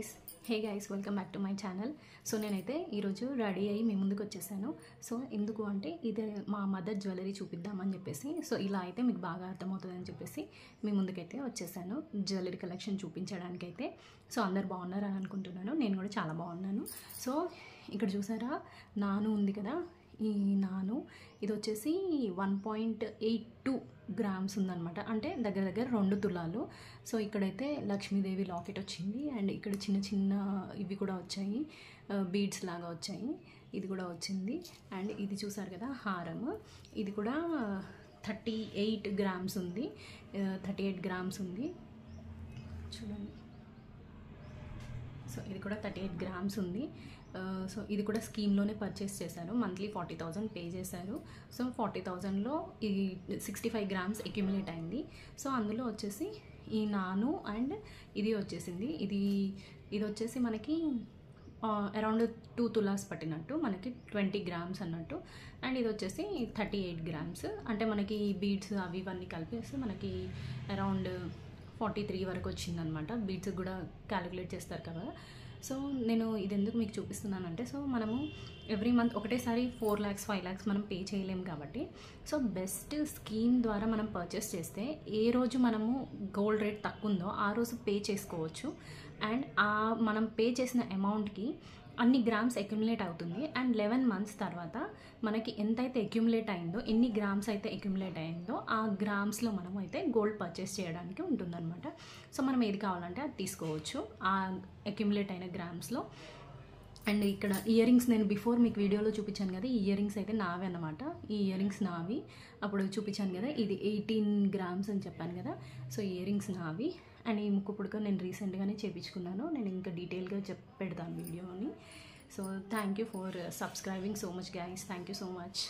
Guys welcome back to my channel. So నేనైతే ఈరోజు ready అయ్యి మీ ముందుకు వచ్చేసాను. సో ఎందుకు అంటే ఇది మా మదర్ జ్యువెలరీ చూపిద్దామని చెప్పేసి, సో ఇలా అయితే మీకు బాగా అర్థమవుతుందని చెప్పేసి మీ ముందుకైతే వచ్చేసాను జ్యువెలరీ కలెక్షన్ చూపించడానికైతే. సో అందరు బాగున్నారు అని అనుకుంటున్నాను, నేను కూడా చాలా బాగున్నాను. సో ఇక్కడ చూసారా నాను ఉంది కదా, ఈ నాను ఇది వచ్చేసి 1.82 గ్రామ్స్ ఉందన్నమాట, అంటే దగ్గర దగ్గర 2 తులాలు. సో ఇక్కడైతే లక్ష్మీదేవి లాకెట్ వచ్చింది, అండ్ ఇక్కడ చిన్న చిన్న ఇవి కూడా వచ్చాయి, బీడ్స్ లాగా వచ్చాయి, ఇది కూడా వచ్చింది. అండ్ ఇది చూసారు కదా హారం, ఇది కూడా 38 గ్రామ్స్ ఉంది, 38 గ్రామ్స్ ఉంది చూడండి. సో ఇది కూడా 38 గ్రామ్స్ ఉంది. సో ఇది కూడా స్కీమ్లోనే పర్చేస్ చేశారు, మంత్లీ 40,000 పే చేశారు. సో 40,000లో ఇది 65 గ్రామ్స్ అక్యుములేట్ అయింది. సో అందులో వచ్చేసి ఈ నాను అండ్ ఇది వచ్చేసింది, ఇది వచ్చేసి మనకి అరౌండ్ 2 తులాస్ పట్టినట్టు, మనకి 20 గ్రామ్స్ అన్నట్టు. అండ్ ఇది వచ్చేసి 38 గ్రామ్స్, అంటే మనకి బీడ్స్ అవి ఇవన్నీ కలిపేసి మనకి అరౌండ్ 43 వరకు వచ్చిందనమాట. బీడ్స్ కూడా క్యాలిక్యులేట్ చేస్తారు కదా. సో నేను ఇది ఎందుకు మీకు చూపిస్తున్నానంటే, సో మనము ఎవ్రీ మంత్ ఒకటేసారి 4 lakhs 5 lakhs మనం పే చేయలేము కాబట్టి, సో బెస్ట్ స్కీమ్ ద్వారా మనం పర్చేస్ చేస్తే ఏ రోజు మనము గోల్డ్ రేట్ తక్కువ ఉందో ఆ రోజు పే చేసుకోవచ్చు. అండ్ మనం పే చేసిన అమౌంట్కి అన్ని గ్రామ్స్ అక్యుములేట్ అవుతుంది. అండ్ 11 months తర్వాత మనకి ఎంతైతే అక్యుములేట్ అయిందో, ఎన్ని గ్రామ్స్ అయితే అక్యుములేట్ అయిందో ఆ గ్రామ్స్లో మనం అయితే గోల్డ్ పర్చేస్ చేయడానికి ఉంటుందన్నమాట. సో మనం ఏది కావాలంటే అది తీసుకోవచ్చు ఆ అక్యుములేట్ అయిన గ్రామ్స్లో. అండ్ ఇక్కడ ఇయర్ రింగ్స్ నేను బిఫోర్ మీకు వీడియోలో చూపించాను కదా, ఈ ఇయర్ రింగ్స్ అయితే నావి అన్నమాట. ఈ ఇయర్ రింగ్స్ నావి, అప్పుడు చూపించాను కదా ఇది 18 గ్రామ్స్ అని చెప్పాను కదా. సో ఇయర్ రింగ్స్ నావి. అండ్ ఈ ముక్కు పుడక నేను రీసెంట్గానే చేయించుకున్నాను, నేను ఇంకా డీటెయిల్గా పెడతాను వీడియోని. So thank you for subscribing so much guys, thank you so much.